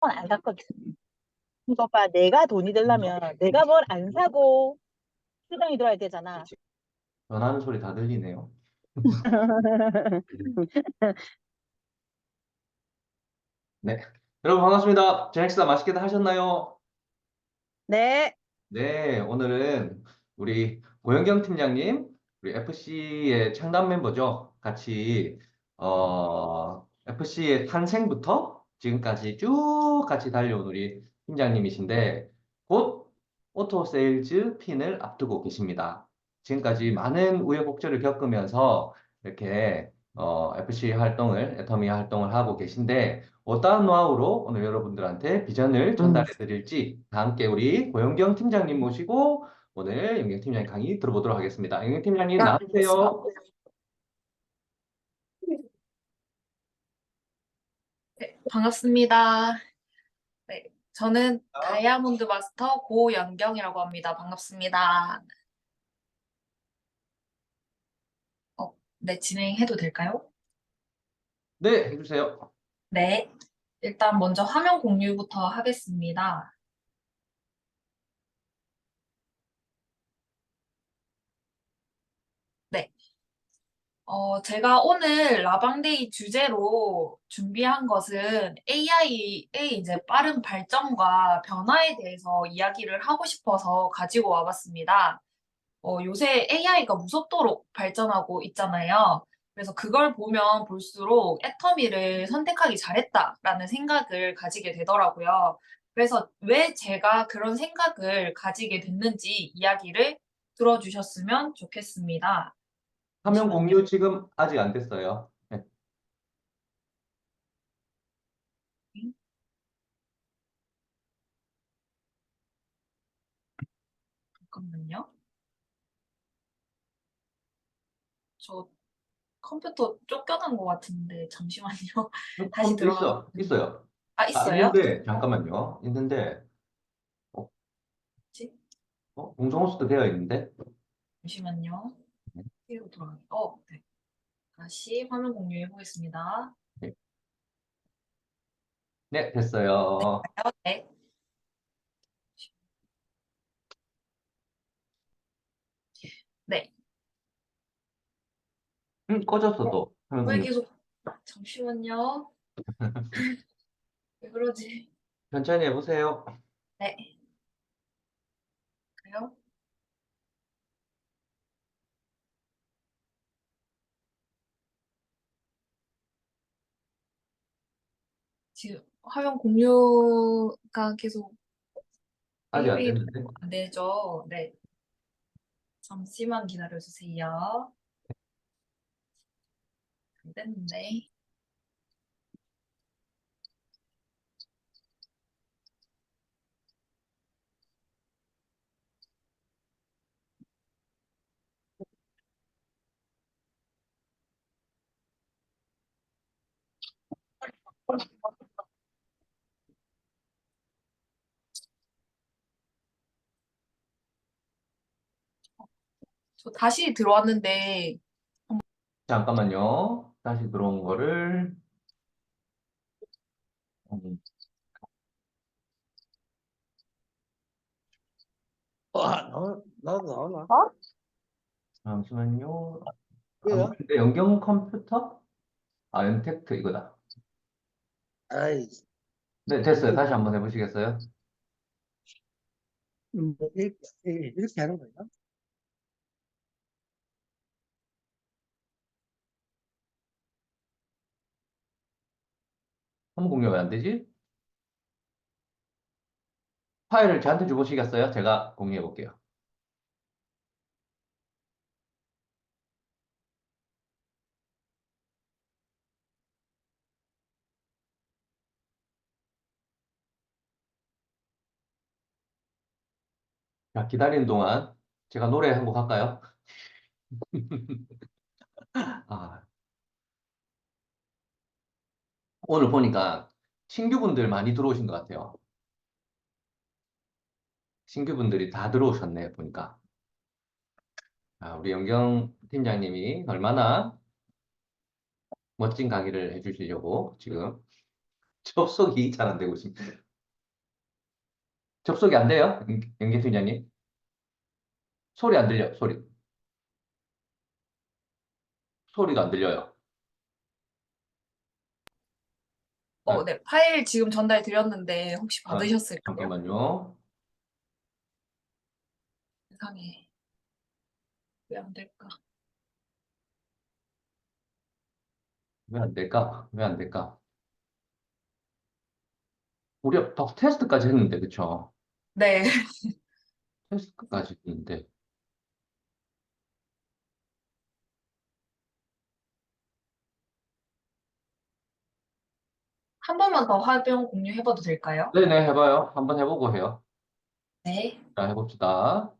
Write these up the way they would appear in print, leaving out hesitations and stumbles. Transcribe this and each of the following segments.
안 샀거든. 이거 봐, 내가 돈이 되려면 내가 뭘 안 사고 수당이 들어야 되잖아. 전하는 소리 다 들리네요. 네. 여러분 반갑습니다. 저녁 식사 맛있게들 하셨나요? 네. 네, 오늘은 우리 고영경 팀장님, 우리 FC의 창단 멤버죠. 같이 FC의 탄생부터 지금까지 쭉 같이 달려온 우리 팀장님이신데 곧 오토 세일즈 핀을 앞두고 계십니다. 지금까지 많은 우여곡절을 겪으면서 이렇게 FC 활동을, 애터미 활동을 하고 계신데 어떠한 노하우로 오늘 여러분들한테 비전을 전달해 드릴지 다 함께 우리 고영경 팀장님 모시고 오늘 영경 팀장님 강의 들어보도록 하겠습니다. 영경 팀장님 나와주세요. 네, 반갑습니다. 네, 저는 다이아몬드 마스터 고연경이라고 합니다. 반갑습니다. 네, 진행해도 될까요? 네, 해주세요. 네, 일단 먼저 화면 공유부터 하겠습니다. 네, 제가 오늘 라방데이 주제로 준비한 것은 AI의 이제 빠른 발전과 변화에 대해서 이야기를 하고 싶어서 가지고 와봤습니다. 요새 AI가 무섭도록 발전하고 있잖아요. 그래서 그걸 보면 볼수록 애터미를 선택하기 잘했다라는 생각을 가지게 되더라고요. 그래서 왜 제가 그런 생각을 가지게 됐는지 이야기를 들어주셨으면 좋겠습니다. 화면 잠시만요. 공유 지금 아직 안 됐어요. 네. 잠깐만요. 저 컴퓨터 쫓겨난 것 같은데 잠시만요. 다시 컴퓨터 들어가. 있어요. 아, 아, 있어요? 있는데, 잠깐만요. 있는데, 어, 뭐지? 공정호스도 되어 있는데? 잠시만요. 뒤로 돌아가. 네. 다시 화면 공유해 보겠습니다. 네, 네, 됐어요. 네. 네. 꺼졌어, 또. 화면 왜 공유. 계속 잠시만요. 왜 그러지? 천천히 해보세요. 네. 그래요? 지금 화면 공유가 계속 아직 안 삐삐 됐는데? 안 되죠? 네. 잠시만 기다려 주세요. 안 됐는데. 저 다시 들어왔는데 잠깐만요. 다시 들어온 거를, 음, 나도 나오나? 잠시만요. 안 왜요? 보이는데, 연경 컴퓨터? 아, 엔텍트 이거다. 아이, 네, 됐어요. 다시 한번 해보시겠어요? 이렇게 하는 거야? 한번 공개 왜안 되지? 파일을 저한테 주시겠어요? 제가 공유해 볼게요. 자, 기다리는 동안 제가 노래 한 곡 할까요? 아, 오늘 보니까 신규분들 많이 들어오신 것 같아요. 신규분들이 다 들어오셨네, 보니까. 아, 우리 연경 팀장님이 얼마나 멋진 강의를 해주시려고 지금 접속이 잘 안 되고 있습니다. 접속이 안 돼요? 연기 팀장님? 소리 안 들려, 소리. 소리가 안 들려요. 네. 네, 파일 지금 전달 드렸는데 혹시 아, 받으셨을까요? 잠깐만요. 세상에. 왜 안 될까? 왜 안 될까? 왜 안 될까? 우리 더 테스트까지 했는데, 그쵸? 네. 테스트까지 했는데. 한 번만 더 화면 공유해봐도 될까요? 네네, 해봐요. 한번 해보고 해요. 네. 자, 해봅시다.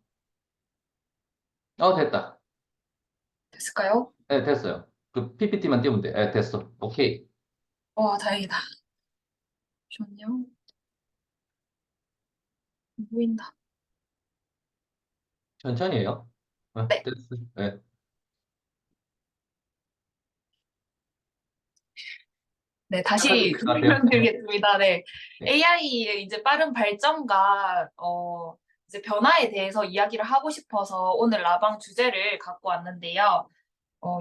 됐다. 됐을까요? 네, 됐어요. 그 PPT만 띄우면 돼. 네, 됐어. 오케이. 와, 다행이다. 잠시만요. 안 보인다. 천천히 해요. 네. 됐어. 네. 네, 다시 것 같아요. 설명드리겠습니다. 네. 네. AI의 이제 빠른 발전과, 이제 변화에 대해서 이야기를 하고 싶어서 오늘 라방 주제를 갖고 왔는데요.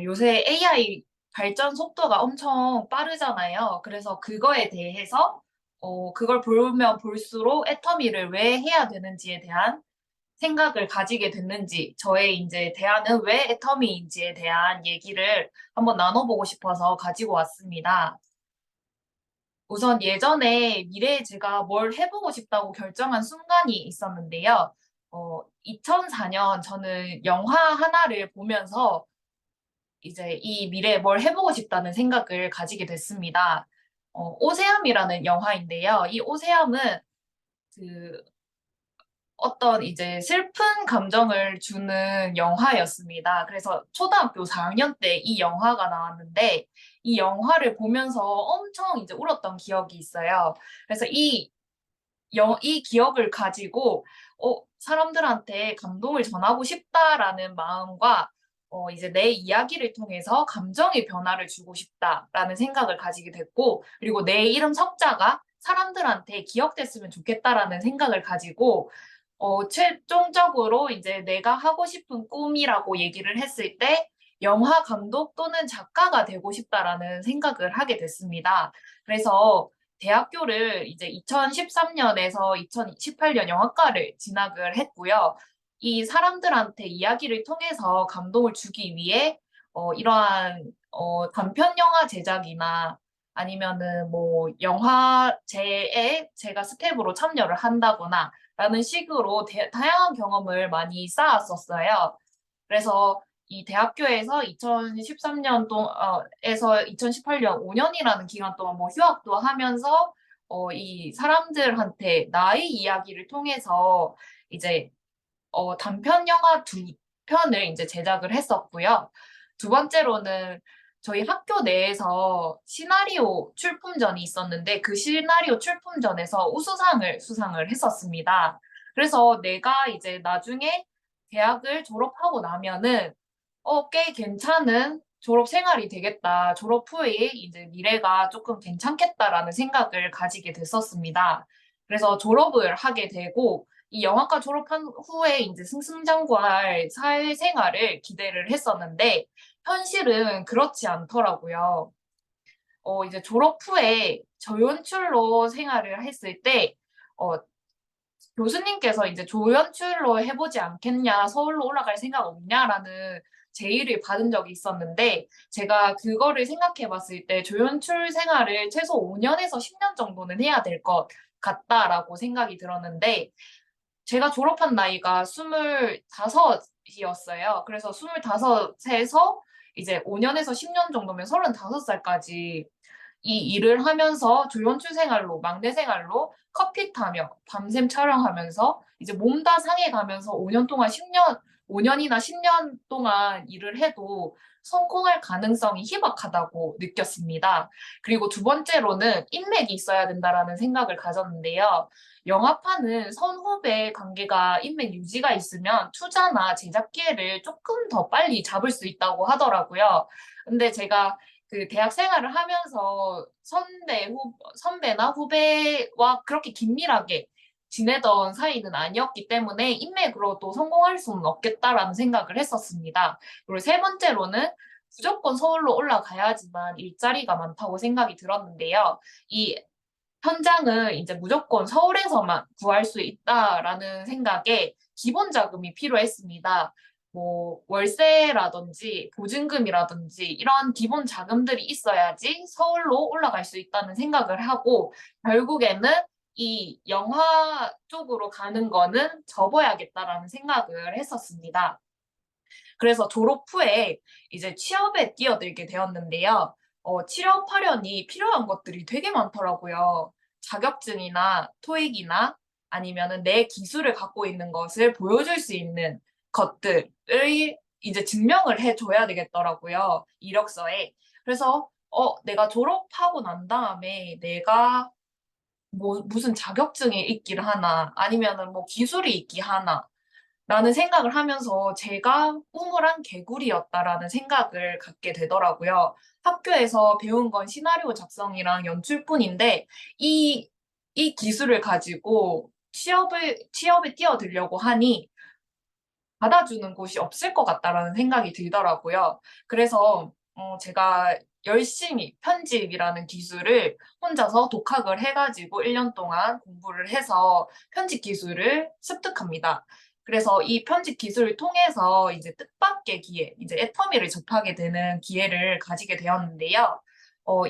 요새 AI 발전 속도가 엄청 빠르잖아요. 그래서 그거에 대해서, 그걸 보면 볼수록 애터미를 왜 해야 되는지에 대한 생각을 가지게 됐는지, 저의 이제 대안은 왜 애터미인지에 대한 얘기를 한번 나눠보고 싶어서 가지고 왔습니다. 우선 예전에 미래에 제가 뭘 해보고 싶다고 결정한 순간이 있었는데요. 2004년 저는 영화 하나를 보면서 이제 이 미래에 뭘 해보고 싶다는 생각을 가지게 됐습니다. 오세암이라는 영화인데요. 이 오세암은 그 어떤 이제 슬픈 감정을 주는 영화였습니다. 그래서 초등학교 4학년 때 이 영화가 나왔는데 이 영화를 보면서 엄청 이제 울었던 기억이 있어요. 그래서 이 기억을 가지고 사람들한테 감동을 전하고 싶다라는 마음과 이제 내 이야기를 통해서 감정의 변화를 주고 싶다라는 생각을 가지게 됐고, 그리고 내 이름 석자가 사람들한테 기억됐으면 좋겠다라는 생각을 가지고 최종적으로 이제 내가 하고 싶은 꿈이라고 얘기를 했을 때 영화 감독 또는 작가가 되고 싶다라는 생각을 하게 됐습니다. 그래서 대학교를 이제 2013년에서 2018년 영화과를 진학을 했고요. 이 사람들한테 이야기를 통해서 감동을 주기 위해 이러한 단편 영화 제작이나 아니면은 뭐 영화제에 제가 스텝으로 참여를 한다거나 라는 식으로 다양한 경험을 많이 쌓았었어요. 그래서 이 대학교에서 2013년 에서 2018년 5년이라는 기간 동안 뭐 휴학도 하면서 이 사람들한테 나의 이야기를 통해서 이제 단편 영화 두 편을 이제 제작을 했었고요. 두 번째로는 저희 학교 내에서 시나리오 출품전이 있었는데 그 시나리오 출품전에서 우수상을 수상을 했었습니다. 그래서 내가 이제 나중에 대학을 졸업하고 나면은 꽤 괜찮은 졸업 생활이 되겠다. 졸업 후에 이제 미래가 조금 괜찮겠다라는 생각을 가지게 됐었습니다. 그래서 졸업을 하게 되고 이 영화과 졸업한 후에 이제 승승장구할 사회생활을 기대를 했었는데 현실은 그렇지 않더라고요. 이제 졸업 후에 저연출로 생활을 했을 때 어, 교수님께서 이제 조연출로 해보지 않겠냐, 서울로 올라갈 생각 없냐라는 제의를 받은 적이 있었는데 제가 그거를 생각해 봤을 때 조연출 생활을 최소 5년에서 10년 정도는 해야 될 것 같다라고 생각이 들었는데 제가 졸업한 나이가 25이었어요. 그래서 25에서 이제 5년에서 10년 정도면 35살까지 이 일을 하면서 조연출 생활로, 막내 생활로 커피 타며 밤샘 촬영하면서 이제 몸 다 상해가면서 5년 동안 10년, 5년이나 10년 동안 일을 해도 성공할 가능성이 희박하다고 느꼈습니다. 그리고 두 번째로는 인맥이 있어야 된다라는 생각을 가졌는데요. 영화파는 선후배 관계가 인맥 유지가 있으면 투자나 제작 기회를 조금 더 빨리 잡을 수 있다고 하더라고요. 근데 제가 그 대학 생활을 하면서 선배나 후배와 그렇게 긴밀하게 지내던 사이는 아니었기 때문에 인맥으로도 성공할 수는 없겠다라는 생각을 했었습니다. 그리고 세 번째로는 무조건 서울로 올라가야지만 일자리가 많다고 생각이 들었는데요. 이 현장은 이제 무조건 서울에서만 구할 수 있다라는 생각에 기본 자금이 필요했습니다. 뭐 월세라든지 보증금이라든지 이런 기본 자금들이 있어야지 서울로 올라갈 수 있다는 생각을 하고 결국에는 이 영화 쪽으로 가는 거는 접어야겠다라는 생각을 했었습니다. 그래서 졸업 후에 이제 취업에 뛰어들게 되었는데요. 취업하려니 필요한 것들이 되게 많더라고요. 자격증이나 토익이나 아니면은 내 기술을 갖고 있는 것을 보여줄 수 있는 것들을 이제 증명을 해줘야 되겠더라고요. 이력서에. 그래서 내가 졸업하고 난 다음에 내가 뭐 무슨 자격증이 있기를 하나 아니면은 뭐 기술이 있기 하나 라는 생각을 하면서 제가 우물한 개구리였다라는 생각을 갖게 되더라고요. 학교에서 배운 건 시나리오 작성이랑 연출뿐인데 이 기술을 가지고 취업에 뛰어들려고 하니 받아주는 곳이 없을 것 같다라는 생각이 들더라고요. 그래서 제가 열심히 편집이라는 기술을 혼자서 독학을 해가지고 1년 동안 공부를 해서 편집 기술을 습득합니다. 그래서 이 편집 기술을 통해서 이제 뜻밖의 기회, 이제 애터미를 접하게 되는 기회를 가지게 되었는데요.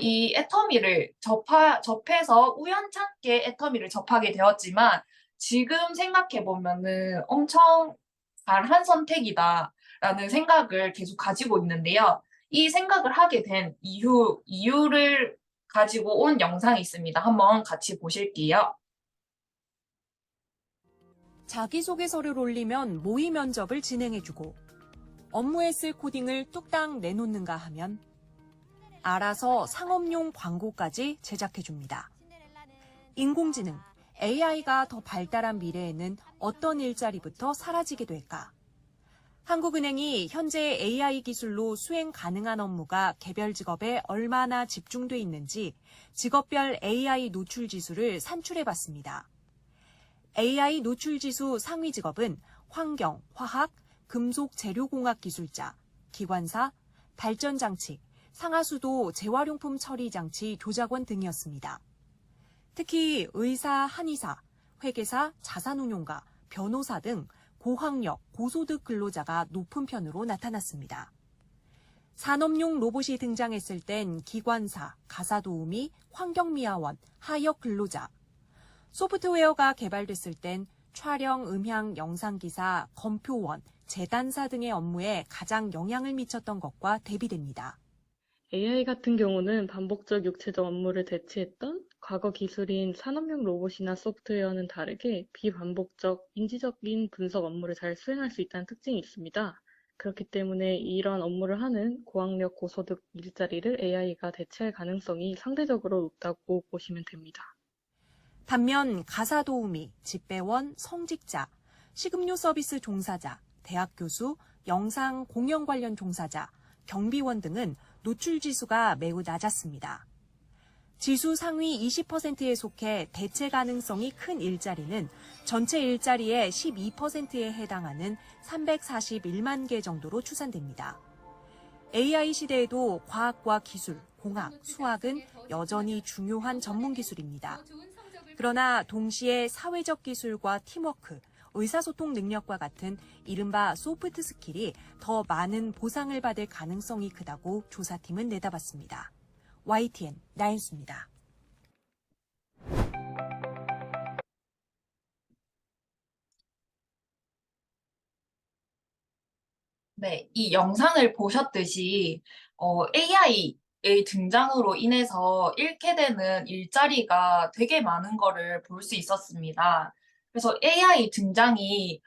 이 애터미를 접해서 우연찮게 애터미를 접하게 되었지만 지금 생각해 보면은 엄청 잘한 선택이다라는 생각을 계속 가지고 있는데요. 이 생각을 하게 된 이유를 가지고 온 영상이 있습니다. 한번 같이 보실게요. 자기소개서를 올리면 모의 면접을 진행해주고 업무에 쓸 코딩을 뚝딱 내놓는가 하면 알아서 상업용 광고까지 제작해줍니다. 인공지능, AI가 더 발달한 미래에는 어떤 일자리부터 사라지게 될까? 한국은행이 현재 AI 기술로 수행 가능한 업무가 개별 직업에 얼마나 집중돼 있는지 직업별 AI 노출 지수를 산출해봤습니다. AI 노출 지수 상위 직업은 환경, 화학, 금속 재료공학 기술자, 기관사, 발전장치, 상하수도 재활용품 처리 장치 조작원 등이었습니다. 특히 의사, 한의사, 회계사, 자산운용가, 변호사 등 고학력, 고소득 근로자가 높은 편으로 나타났습니다. 산업용 로봇이 등장했을 땐 기관사, 가사도우미, 환경미화원, 하역 근로자, 소프트웨어가 개발됐을 땐 촬영, 음향, 영상기사, 검표원, 재단사 등의 업무에 가장 영향을 미쳤던 것과 대비됩니다. AI 같은 경우는 반복적 육체적 업무를 대체했던 과거 기술인 산업용 로봇이나 소프트웨어는 다르게 비반복적 인지적인 분석 업무를 잘 수행할 수 있다는 특징이 있습니다. 그렇기 때문에 이러한 업무를 하는 고학력 고소득 일자리를 AI가 대체할 가능성이 상대적으로 높다고 보시면 됩니다. 반면 가사도우미, 집배원, 성직자, 식음료 서비스 종사자, 대학 교수, 영상 공연 관련 종사자, 경비원 등은 노출 지수가 매우 낮았습니다. 지수 상위 20%에 속해 대체 가능성이 큰 일자리는 전체 일자리의 12%에 해당하는 341만 개 정도로 추산됩니다. AI 시대에도 과학과 기술, 공학, 수학은 여전히 중요한 전문 기술입니다. 그러나 동시에 사회적 기술과 팀워크, 의사소통 능력과 같은 이른바 소프트 스킬이 더 많은 보상을 받을 가능성이 크다고 조사팀은 내다봤습니다. YTN 나연수입니다. 네, 이 영상을 보셨듯이 AI의 등장으로 인해서 잃게 되는 일자리가 되게 많은 거를 볼 수 있었습니다. 그래서 AI 등장이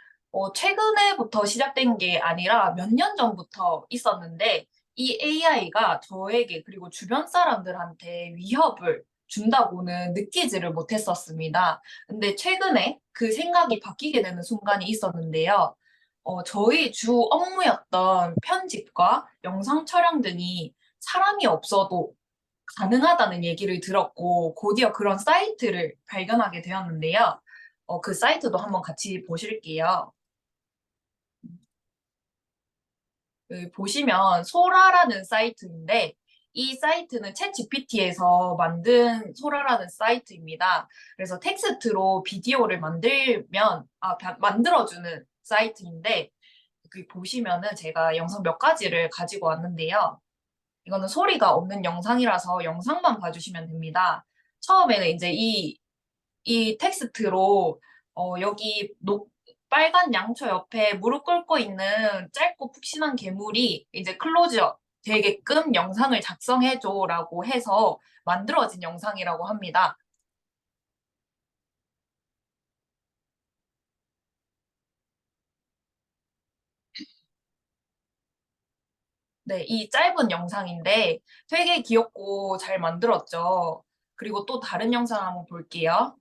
최근에부터 시작된 게 아니라 몇 년 전부터 있었는데 이 AI가 저에게 그리고 주변 사람들한테 위협을 준다고는 느끼지를 못했었습니다. 근데 최근에 그 생각이 바뀌게 되는 순간이 있었는데요. 저희 주 업무였던 편집과 영상 촬영 등이 사람이 없어도 가능하다는 얘기를 들었고, 곧이어 그런 사이트를 발견하게 되었는데요. 그 사이트도 한번 같이 보실게요. 여기 보시면 소라라는 사이트인데, 이 사이트는 챗GPT에서 만든 소라라는 사이트입니다. 그래서 텍스트로 비디오를 만들어주는 사이트인데, 여기 보시면은 제가 영상 몇 가지를 가지고 왔는데요. 이거는 소리가 없는 영상이라서 영상만 봐주시면 됩니다. 처음에는 이제 이 텍스트로 여기 빨간 양초 옆에 무릎 꿇고 있는 짧고 푹신한 괴물이 이제 클로즈업 되게끔 영상을 작성해줘라고 해서 만들어진 영상이라고 합니다. 네, 이 짧은 영상인데 되게 귀엽고 잘 만들었죠. 그리고 또 다른 영상 한번 볼게요.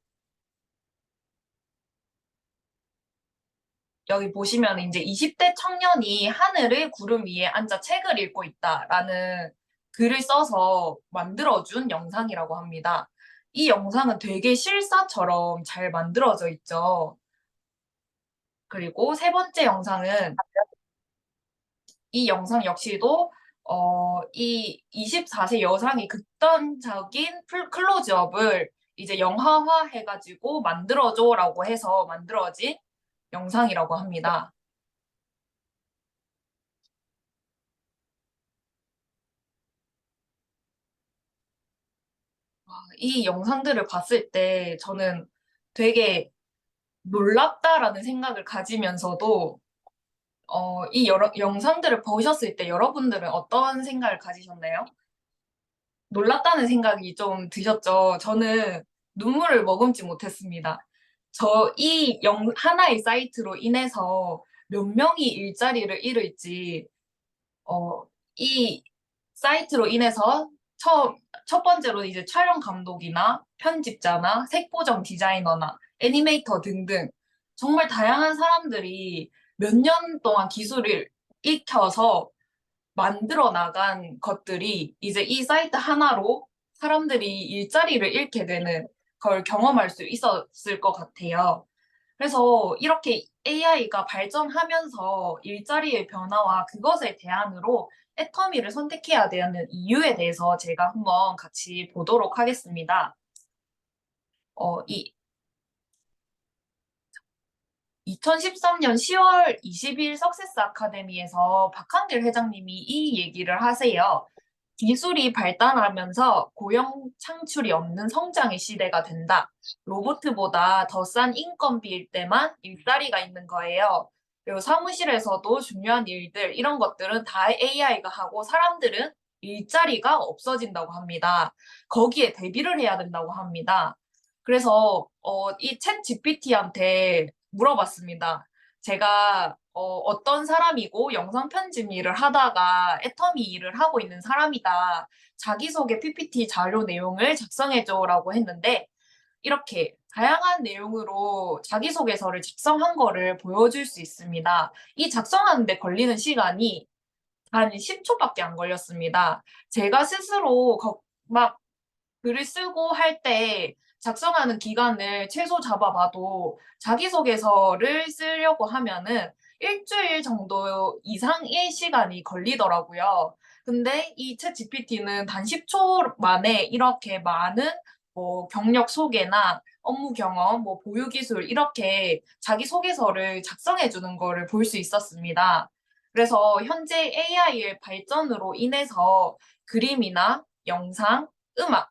여기 보시면 이제 20대 청년이 하늘의 구름 위에 앉아 책을 읽고 있다라는 글을 써서 만들어준 영상이라고 합니다. 이 영상은 되게 실사처럼 잘 만들어져 있죠. 그리고 세 번째 영상은 이 영상 역시도 이 24세 여성이 극단적인 클로즈업을 이제 영화화 해가지고 만들어줘라고 해서 만들어진 영상이라고 합니다. 이 영상들을 봤을 때 저는 되게 놀랍다라는 생각을 가지면서도 이 여러 영상들을 보셨을 때 여러분들은 어떤 생각을 가지셨나요? 놀랍다는 생각이 좀 드셨죠? 저는 눈물을 머금지 못했습니다. 하나의 사이트로 인해서 몇 명이 일자리를 잃을지, 어, 이 사이트로 인해서 첫 번째로 이제 촬영 감독이나 편집자나 색보정 디자이너나 애니메이터 등등 정말 다양한 사람들이 몇 년 동안 기술을 익혀서 만들어 나간 것들이 이제 이 사이트 하나로 사람들이 일자리를 잃게 되는 걸 경험할 수 있었을 것 같아요. 그래서 이렇게 AI가 발전하면서 일자리의 변화와 그것의 대안으로 애터미를 선택해야 되는 이유에 대해서 제가 한번 같이 보도록 하겠습니다. 이 2013년 10월 20일 석세스 아카데미에서 박한길 회장님이 이 얘기를 하세요. 기술이 발달하면서 고용 창출이 없는 성장의 시대가 된다. 로봇보다 더 싼 인건비일 때만 일자리가 있는 거예요. 그리고 사무실에서도 중요한 일들, 이런 것들은 다 AI가 하고 사람들은 일자리가 없어진다고 합니다. 거기에 대비를 해야 된다고 합니다. 그래서 이 챗 GPT한테 물어봤습니다. 제가 어떤 사람이고 영상 편집 일을 하다가 애터미 일을 하고 있는 사람이다. 자기소개 PPT 자료 내용을 작성해줘라고 했는데 이렇게 다양한 내용으로 자기소개서를 작성한 거를 보여줄 수 있습니다. 이 작성하는데 걸리는 시간이 한 10초밖에 안 걸렸습니다. 제가 스스로 막 글을 쓰고 할 때 작성하는 기간을 최소 잡아봐도 자기소개서를 쓰려고 하면은 일주일 정도 이상의 시간이 걸리더라고요. 근데 이 챗 GPT는 단 10초 만에 이렇게 많은 경력 소개나 업무 경험, 보유 기술 이렇게 자기소개서를 작성해 주는 거를 볼 수 있었습니다. 그래서 현재 AI의 발전으로 인해서 그림이나 영상, 음악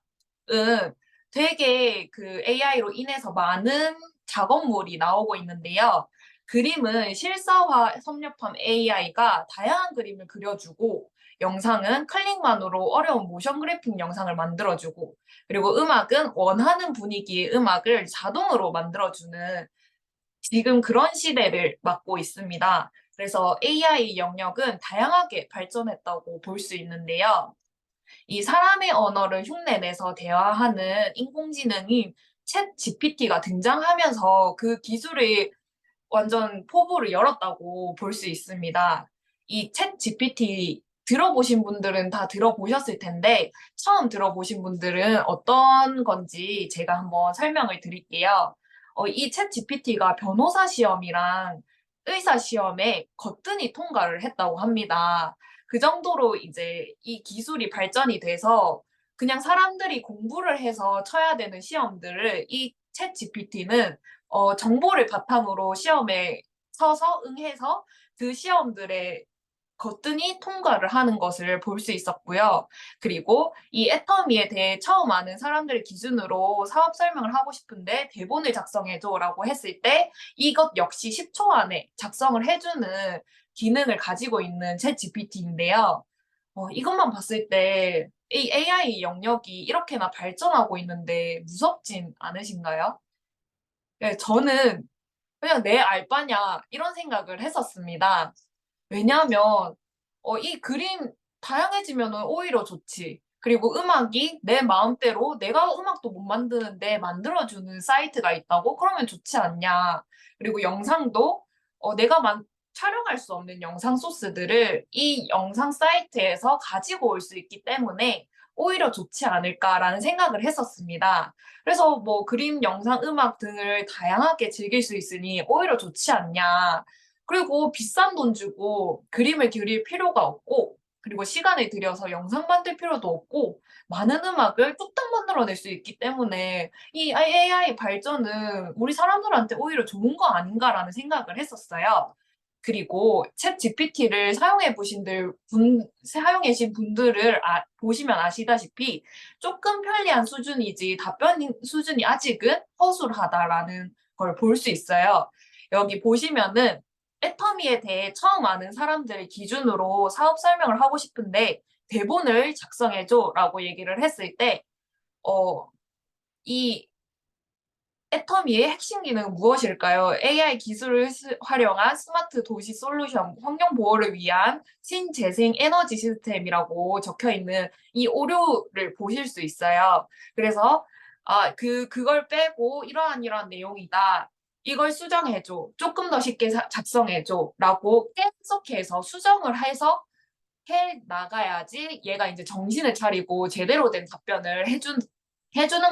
되게 그 AI로 인해서 많은 작업물이 나오고 있는데요. 그림은 실사화 섭렵한 AI가 다양한 그림을 그려주고, 영상은 클릭만으로 어려운 모션 그래픽 영상을 만들어주고, 그리고 음악은 원하는 분위기의 음악을 자동으로 만들어주는 지금 그런 시대를 맞고 있습니다. 그래서 AI 영역은 다양하게 발전했다고 볼 수 있는데요. 이 사람의 언어를 흉내내서 대화하는 인공지능인 챗 GPT가 등장하면서 그 기술의 완전 포부를 열었다고 볼 수 있습니다. 이 챗 GPT 들어보신 분들은 다 들어보셨을 텐데, 처음 들어보신 분들은 어떤 건지 제가 한번 설명을 드릴게요. 이 챗 GPT가 변호사 시험이랑 의사 시험에 거뜬히 통과를 했다고 합니다. 그 정도로 이제 이 기술이 발전이 돼서 그냥 사람들이 공부를 해서 쳐야 되는 시험들을 이 챗 GPT는 정보를 바탕으로 시험에 서서 응해서 그 시험들에 거뜬히 통과를 하는 것을 볼 수 있었고요. 그리고 이 애터미에 대해 처음 아는 사람들 기준으로 사업 설명을 하고 싶은데 대본을 작성해줘라고 했을 때 이것 역시 10초 안에 작성을 해주는 기능을 가지고 있는 챗 GPT인데요. 이것만 봤을 때 이 AI 영역이 이렇게나 발전하고 있는데 무섭진 않으신가요? 네, 저는 그냥 내 알바냐 이런 생각을 했었습니다. 왜냐하면 이 그림 다양해지면 오히려 좋지. 그리고 음악이 내 마음대로 내가 음악도 못 만드는데 만들어주는 사이트가 있다고? 그러면 좋지 않냐. 그리고 영상도 내가 촬영할 수 없는 영상 소스들을 이 영상 사이트에서 가지고 올 수 있기 때문에 오히려 좋지 않을까라는 생각을 했었습니다. 그래서 뭐 그림, 영상, 음악 등을 다양하게 즐길 수 있으니 오히려 좋지 않냐. 그리고 비싼 돈 주고 그림을 그릴 필요가 없고, 그리고 시간을 들여서 영상 만들 필요도 없고, 많은 음악을 뚝딱 만들어낼 수 있기 때문에 이 AI 발전은 우리 사람들한테 오히려 좋은 거 아닌가라는 생각을 했었어요. 그리고 챗 GPT를 사용해신 분들을 보시면 아시다시피 조금 편리한 수준이지 답변 수준이 아직은 허술하다라는 걸 볼 수 있어요. 여기 보시면은 애터미에 대해 처음 아는 사람들을 기준으로 사업 설명을 하고 싶은데 대본을 작성해줘라고 얘기를 했을 때, 이 애터미의 핵심 기능은 무엇일까요? AI 기술을 활용한 스마트 도시 솔루션, 환경 보호를 위한 신재생 에너지 시스템이라고 적혀 있는 이 오류를 보실 수 있어요. 그래서 그걸 빼고 이러한 내용이다. 이걸 수정해줘. 조금 더 쉽게 작성해줘. 라고 계속해서 수정을 해서 해 나가야지 얘가 이제 정신을 차리고 제대로 된 답변을 해주는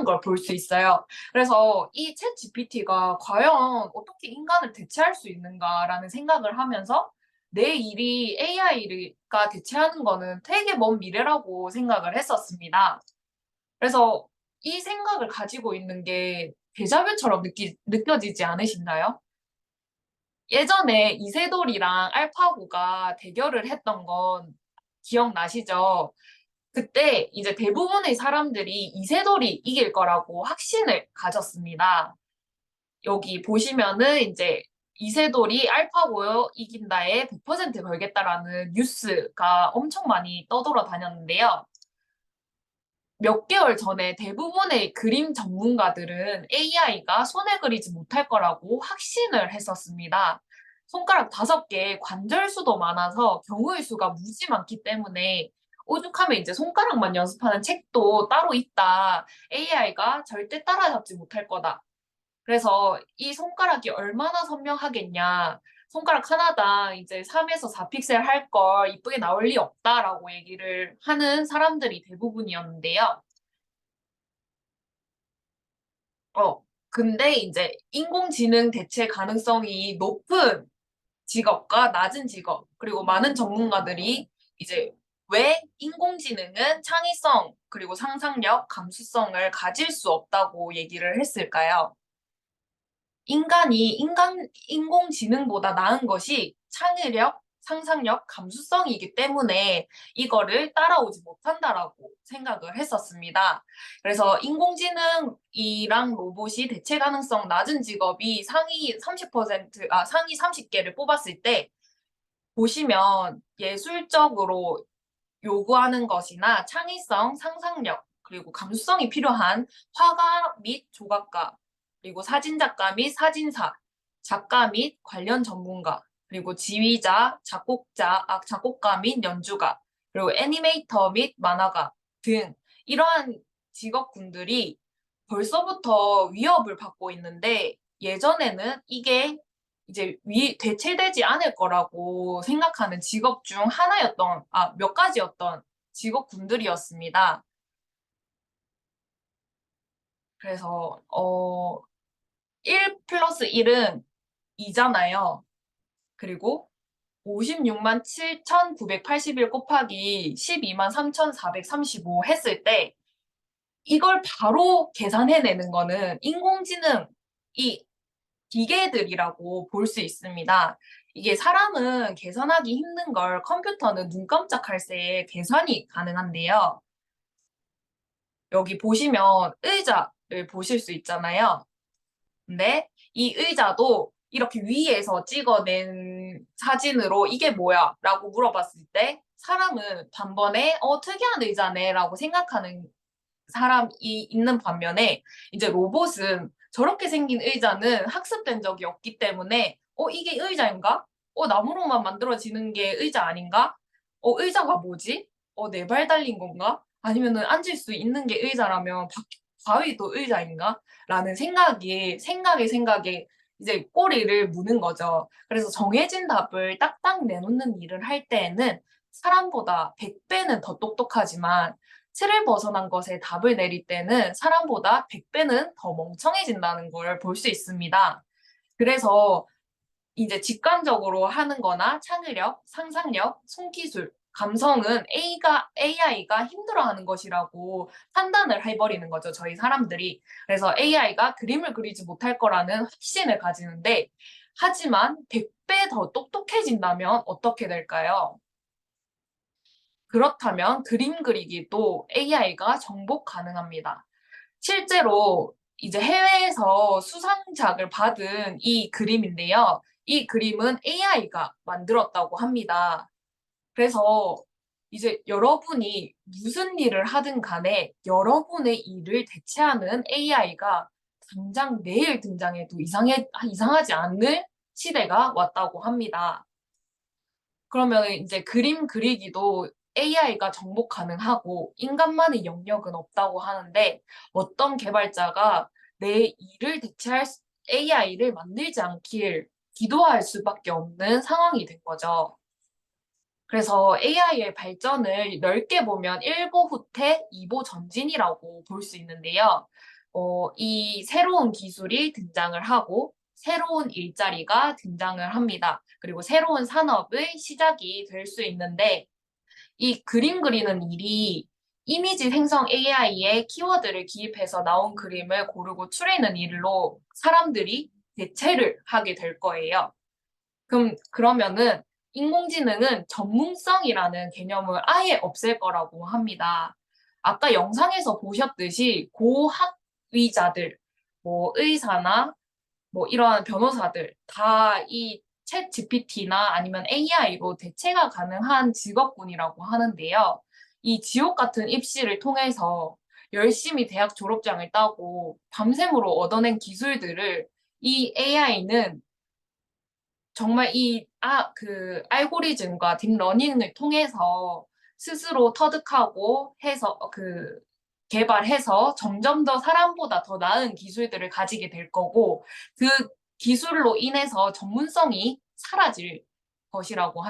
걸 볼 수 있어요. 그래서 이 챗 GPT가 과연 어떻게 인간을 대체할 수 있는가라는 생각을 하면서 내 일이 AI가 대체하는 거는 되게 먼 미래라고 생각을 했었습니다. 그래서 이 생각을 가지고 있는 게 데자뷰처럼 느껴지지 않으신가요? 예전에 이세돌이랑 알파고가 대결을 했던 건 기억나시죠? 그때 이제 대부분의 사람들이 이세돌이 이길 거라고 확신을 가졌습니다. 여기 보시면은 이제 이세돌이 알파고 이긴다에 100% 걸겠다라는 뉴스가 엄청 많이 떠돌아다녔는데요. 몇 개월 전에 대부분의 그림 전문가들은 AI가 손에 그리지 못할 거라고 확신을 했었습니다. 손가락 5개 관절 수도 많아서 경우의 수가 무지 많기 때문에 오죽하면 이제 손가락만 연습하는 책도 따로 있다. AI가 절대 따라잡지 못할 거다. 그래서 이 손가락이 얼마나 선명하겠냐. 손가락 하나당 이제 3에서 4픽셀 할 걸 이쁘게 나올 리 없다라고 얘기를 하는 사람들이 대부분이었는데요. 근데 이제 인공지능 대체 가능성이 높은 직업과 낮은 직업, 그리고 많은 전문가들이 이제 왜 인공지능은 창의성, 그리고 상상력, 감수성을 가질 수 없다고 얘기를 했을까요? 인공지능보다 나은 것이 창의력, 상상력, 감수성이기 때문에 이거를 따라오지 못한다라고 생각을 했었습니다. 그래서 인공지능이랑 로봇이 대체 가능성 낮은 직업이 상위 30개를 뽑았을 때 보시면 예술적으로 요구하는 것이나 창의성, 상상력, 그리고 감수성이 필요한 화가 및 조각가, 그리고 사진작가 및 사진사, 작가 및 관련 전문가, 그리고 지휘자, 작곡가 및 연주가, 그리고 애니메이터 및 만화가 등 이러한 직업군들이 벌써부터 위협을 받고 있는데 예전에는 이게 이제 대체되지 않을 거라고 생각하는 직업 중 몇 가지였던 직업군들이었습니다. 그래서 1 플러스 1은 2잖아요. 그리고 56만 7,981 곱하기 12만 3,435 했을 때 이걸 바로 계산해내는 거는 인공지능이 기계들이라고 볼 수 있습니다. 이게 사람은 계산하기 힘든 걸 컴퓨터는 눈 깜짝할 새에 계산이 가능한데요. 여기 보시면 의자를 보실 수 있잖아요. 근데 이 의자도 이렇게 위에서 찍어낸 사진으로 이게 뭐야? 라고 물어봤을 때 사람은 단번에 특이한 의자네 라고 생각하는 사람이 있는 반면에 이제 로봇은 저렇게 생긴 의자는 학습된 적이 없기 때문에 이게 의자인가? 나무로만 만들어지는 게 의자 아닌가? 의자가 뭐지? 네 발 달린 건가? 아니면은 앉을 수 있는 게 의자라면 바위도 의자인가? 라는 생각에 이제 꼬리를 무는 거죠. 그래서 정해진 답을 딱딱 내놓는 일을 할 때에는 사람보다 100배는 더 똑똑하지만 틀을 벗어난 것에 답을 내릴 때는 사람보다 100배는 더 멍청해진다는 걸 볼 수 있습니다. 그래서 이제 직관적으로 하는 거나 창의력, 상상력, 손기술, 감성은 AI가 힘들어하는 것이라고 판단을 해버리는 거죠, 저희 사람들이. 그래서 AI가 그림을 그리지 못할 거라는 확신을 가지는데, 하지만 100배 더 똑똑해진다면 어떻게 될까요? 그렇다면 그림 그리기도 AI가 정복 가능합니다. 실제로 이제 해외에서 수상작을 받은 이 그림인데요. 이 그림은 AI가 만들었다고 합니다. 그래서 이제 여러분이 무슨 일을 하든 간에 여러분의 일을 대체하는 AI가 당장 내일 등장해도 이상하지 않을 시대가 왔다고 합니다. 그러면 이제 그림 그리기도 AI가 정복 가능하고 인간만의 영역은 없다고 하는데 어떤 개발자가 내 일을 대체할 AI를 만들지 않길 기도할 수밖에 없는 상황이 된 거죠. 그래서 AI의 발전을 넓게 보면 1보 후퇴, 2보 전진이라고 볼 수 있는데요. 이 새로운 기술이 등장을 하고 새로운 일자리가 등장을 합니다. 그리고 새로운 산업의 시작이 될 수 있는데 이 그림 그리는 일이 이미지 생성 AI에 키워드를 기입해서 나온 그림을 고르고 추리는 일로 사람들이 대체를 하게 될 거예요. 그러면은 인공지능은 전문성이라는 개념을 아예 없앨 거라고 합니다. 아까 영상에서 보셨듯이 고학위자들, 뭐 의사나 뭐 이런 변호사들 다 이 챗 GPT나 아니면 AI로 대체가 가능한 직업군이라고 하는데요. 이 지옥 같은 입시를 통해서 열심히 대학 졸업장을 따고 밤샘으로 얻어낸 기술들을 이 AI는 정말 그 알고리즘과 딥러닝을 통해서 스스로 터득하고 해서 개발해서 점점 더 사람보다 더 나은 기술들을 가지게 될 거고 그 기술로 인해서 전문성이 사라질 것이라고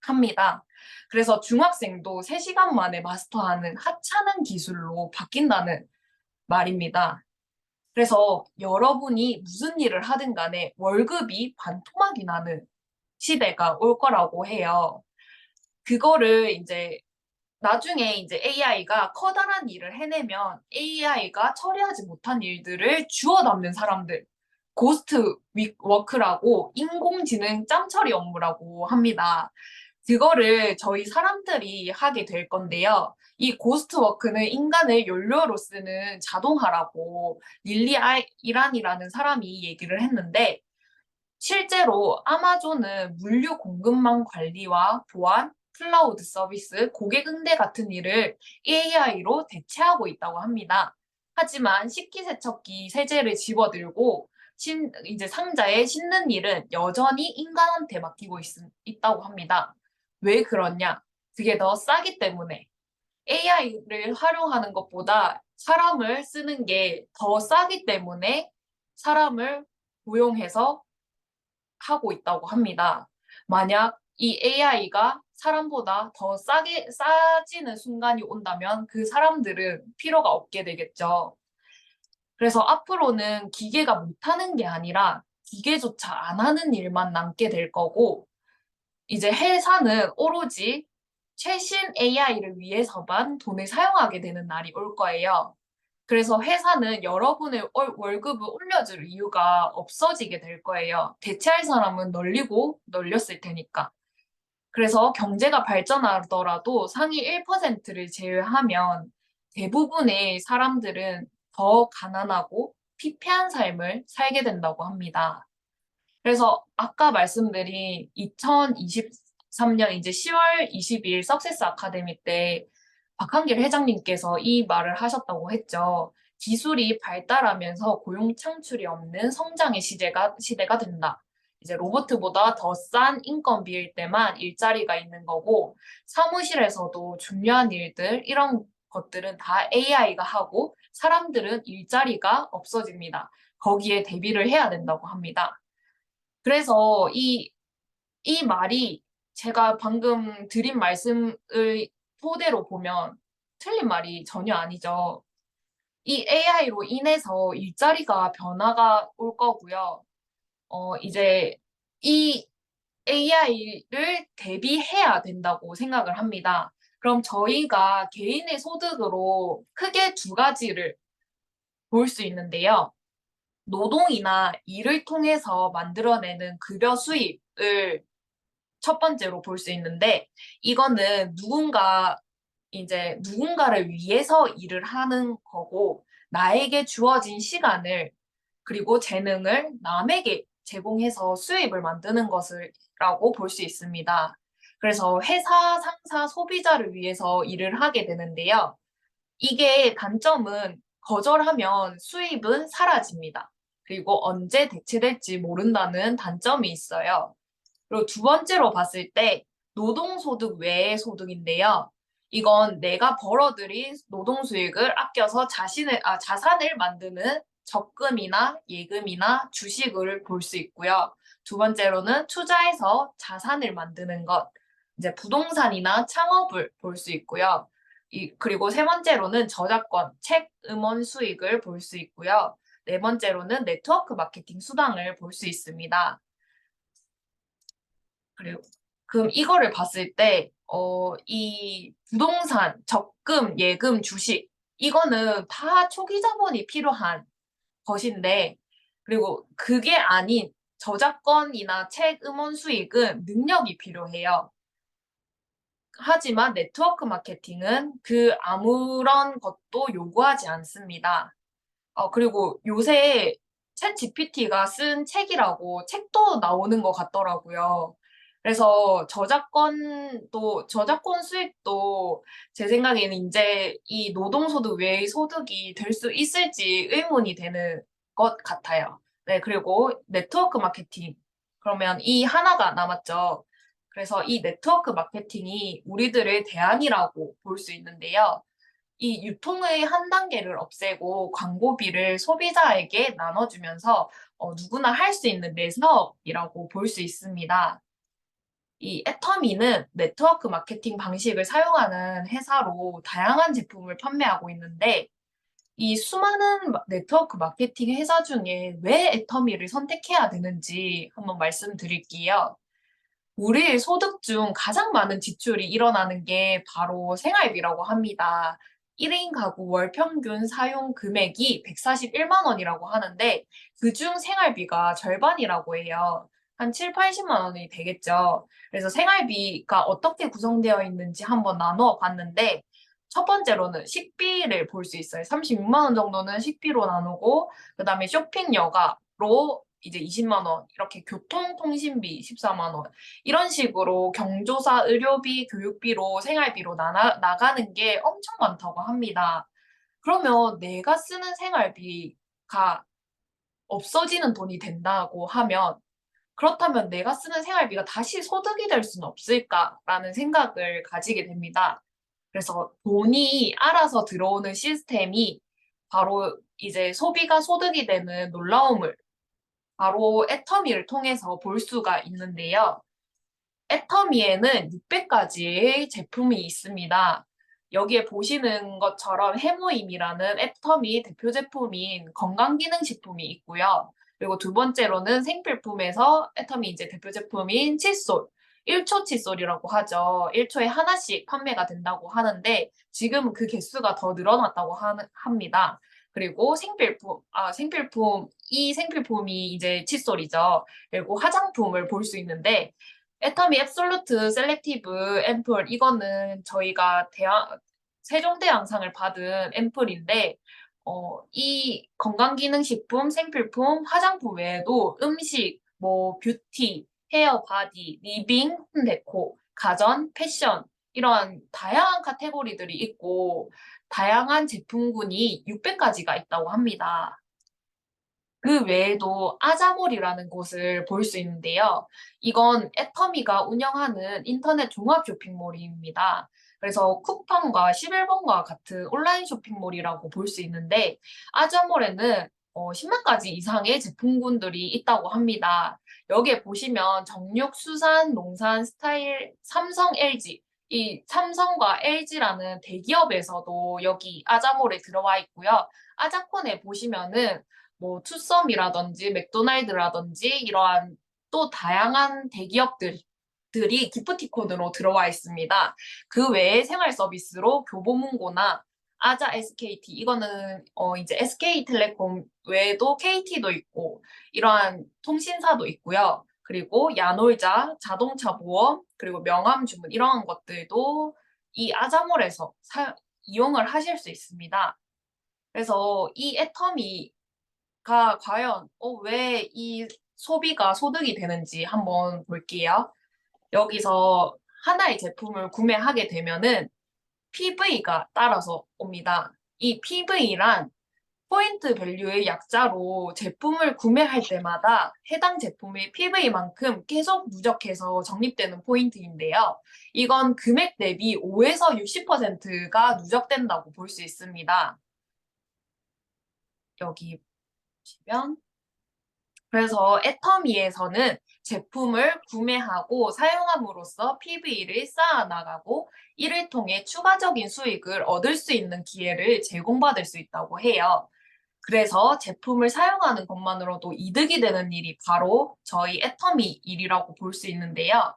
합니다. 그래서 중학생도 3시간 만에 마스터하는 하찮은 기술로 바뀐다는 말입니다. 그래서 여러분이 무슨 일을 하든 간에 월급이 반토막이 나는 시대가 올 거라고 해요. 그거를 이제 나중에 이제 AI가 커다란 일을 해내면 AI가 처리하지 못한 일들을 주워 담는 사람들, 고스트 워크라고 인공지능 짬처리 업무라고 합니다. 그거를 저희 사람들이 하게 될 건데요. 이 고스트 워크는 인간을 연료로 쓰는 자동화라고 릴리 이란이라는 사람이 얘기를 했는데 실제로 아마존은 물류 공급망 관리와 보안, 클라우드 서비스, 고객 응대 같은 일을 AI로 대체하고 있다고 합니다. 하지만 식기세척기 세제를 집어들고 이제 상자에 싣는 일은 여전히 인간한테 맡기고 있다고 합니다. 왜 그러냐? 그게 더 싸기 때문에. AI를 활용하는 것보다 사람을 쓰는 게 더 싸기 때문에 사람을 고용해서 하고 있다고 합니다. 만약 이 AI가 사람보다 더 싸지는 순간이 온다면 그 사람들은 필요가 없게 되겠죠. 그래서 앞으로는 기계가 못하는 게 아니라 기계조차 안 하는 일만 남게 될 거고, 이제 회사는 오로지 최신 AI를 위해서만 돈을 사용하게 되는 날이 올 거예요. 그래서 회사는 여러분의 월급을 올려줄 이유가 없어지게 될 거예요. 대체할 사람은 널리고 널렸을 테니까. 그래서 경제가 발전하더라도 상위 1%를 제외하면 대부분의 사람들은 더 가난하고 피폐한 삶을 살게 된다고 합니다. 그래서 아까 말씀드린 2023년 이제 10월 22일 석세스 아카데미 때 박한길 회장님께서 이 말을 하셨다고 했죠. 기술이 발달하면서 고용 창출이 없는 성장의 시대가 된다. 이제 로봇보다 더 싼 인건비일 때만 일자리가 있는 거고, 사무실에서도 중요한 일들, 이런 것들은 다 AI가 하고, 사람들은 일자리가 없어집니다. 거기에 대비를 해야 된다고 합니다. 그래서 이 말이 제가 방금 드린 말씀을 토대로 보면 틀린 말이 전혀 아니죠. 이 AI로 인해서 일자리가 변화가 올 거고요. 이제 이 AI를 대비해야 된다고 생각을 합니다. 그럼 저희가 개인의 소득으로 크게 두 가지를 볼 수 있는데요. 노동이나 일을 통해서 만들어내는 급여 수입을 첫 번째로 볼 수 있는데, 이거는 누군가를 위해서 일을 하는 거고, 나에게 주어진 시간을 그리고 재능을 남에게 제공해서 수입을 만드는 것이라고 볼 수 있습니다. 그래서 회사, 상사, 소비자를 위해서 일을 하게 되는데요. 이게 단점은 거절하면 수입은 사라집니다. 그리고 언제 대체될지 모른다는 단점이 있어요. 그리고 두 번째로 봤을 때 노동소득 외의 소득인데요. 이건 내가 벌어들인 노동수익을 아껴서 자산을 만드는 적금이나 예금이나 주식을 볼 수 있고요. 두 번째로는 투자해서 자산을 만드는 것, 이제 부동산이나 창업을 볼 수 있고요. 그리고 세 번째로는 저작권, 책, 음원 수익을 볼 수 있고요. 네 번째로는 네트워크 마케팅 수당을 볼 수 있습니다. 그럼 이거를 봤을 때, 이 부동산, 적금, 예금, 주식, 이거는 다 초기 자본이 필요한 것인데, 그리고 그게 아닌 저작권이나 책, 음원 수익은 능력이 필요해요. 하지만 네트워크 마케팅은 그 아무런 것도 요구하지 않습니다. 그리고 요새 챗 GPT가 쓴 책이라고 책도 나오는 것 같더라고요. 그래서 저작권 수익도 제 생각에는 이제 이 노동소득 외의 소득이 될 수 있을지 의문이 되는 것 같아요. 네, 그리고 네트워크 마케팅. 그러면 이 하나가 남았죠. 그래서 이 네트워크 마케팅이 우리들의 대안이라고 볼 수 있는데요. 이 유통의 한 단계를 없애고 광고비를 소비자에게 나눠주면서 누구나 할 수 있는 내 사업이라고 볼 수 있습니다. 이 애터미는 네트워크 마케팅 방식을 사용하는 회사로 다양한 제품을 판매하고 있는데, 이 수많은 네트워크 마케팅 회사 중에 왜 애터미를 선택해야 되는지 한번 말씀드릴게요. 우리 소득 중 가장 많은 지출이 일어나는 게 바로 생활비라고 합니다. 1인 가구 월 평균 사용 금액이 141만 원이라고 하는데, 그중 생활비가 절반이라고 해요. 한 7, 80만 원이 되겠죠. 그래서 생활비가 어떻게 구성되어 있는지 한번 나누어 봤는데, 첫 번째로는 식비를 볼 수 있어요. 36만 원 정도는 식비로 나누고, 그 다음에 쇼핑 여가로 이제 20만 원, 이렇게 교통통신비 14만 원, 이런 식으로 경조사, 의료비, 교육비로 생활비로 나가는 게 엄청 많다고 합니다. 그러면 내가 쓰는 생활비가 없어지는 돈이 된다고 하면, 그렇다면 내가 쓰는 생활비가 다시 소득이 될 수는 없을까라는 생각을 가지게 됩니다. 그래서 돈이 알아서 들어오는 시스템이 바로 이제 소비가 소득이 되는 놀라움을 바로 애터미를 통해서 볼 수가 있는데요. 애터미에는 600가지의 제품이 있습니다. 여기에 보시는 것처럼 해모임이라는 애터미 대표 제품인 건강기능식품이 있고요. 그리고 두 번째로는 생필품에서 애터미 이제 대표 제품인 칫솔, 1초 칫솔이라고 하죠. 1초에 하나씩 판매가 된다고 하는데 지금은 그 개수가 더 늘어났다고 합니다. 그리고 이 생필품이 이제 칫솔이죠. 그리고 화장품을 볼 수 있는데 애터미 앱솔루트 셀렉티브 앰플 이거는 저희가 세종대왕상을 받은 앰플인데 이 건강기능식품, 생필품, 화장품 외에도 음식, 뭐 뷰티, 헤어, 바디, 리빙, 홈데코, 가전, 패션 이런 다양한 카테고리들이 있고 다양한 제품군이 600가지가 있다고 합니다. 그 외에도 아자몰이라는 곳을 볼 수 있는데요. 이건 애터미가 운영하는 인터넷 종합 쇼핑몰입니다. 그래서 쿠팡과 11번과 같은 온라인 쇼핑몰이라고 볼 수 있는데 아자몰에는 10만 가지 이상의 제품군들이 있다고 합니다. 여기에 보시면 정육, 수산, 농산, 스타일, 삼성, LG 이 삼성과 LG라는 대기업에서도 여기 아자몰에 들어와 있고요. 아자콘에 보시면은 뭐 투썸이라든지 맥도날드라든지 이러한 또 다양한 대기업들이 기프티콘으로 들어와 있습니다. 그 외에 생활 서비스로 교보문고나 아자 SKT 이거는 이제 SK텔레콤 외에도 KT도 있고 이러한 통신사도 있고요. 그리고 야놀자, 자동차 보험, 그리고 명함 주문 이러한 것들도 이 아자몰에서 이용을 하실 수 있습니다. 그래서 이 애터미가 과연 왜 이 소비가 소득이 되는지 한번 볼게요. 여기서 하나의 제품을 구매하게 되면은 PV가 따라서 옵니다. 이 PV란 포인트 밸류의 약자로 제품을 구매할 때마다 해당 제품의 PV만큼 계속 누적해서 적립되는 포인트인데요. 이건 금액 대비 5에서 60%가 누적된다고 볼 수 있습니다. 여기 보시면 그래서 애터미에서는 제품을 구매하고 사용함으로써 PV를 쌓아나가고 이를 통해 추가적인 수익을 얻을 수 있는 기회를 제공받을 수 있다고 해요. 그래서 제품을 사용하는 것만으로도 이득이 되는 일이 바로 저희 애터미 일이라고 볼 수 있는데요.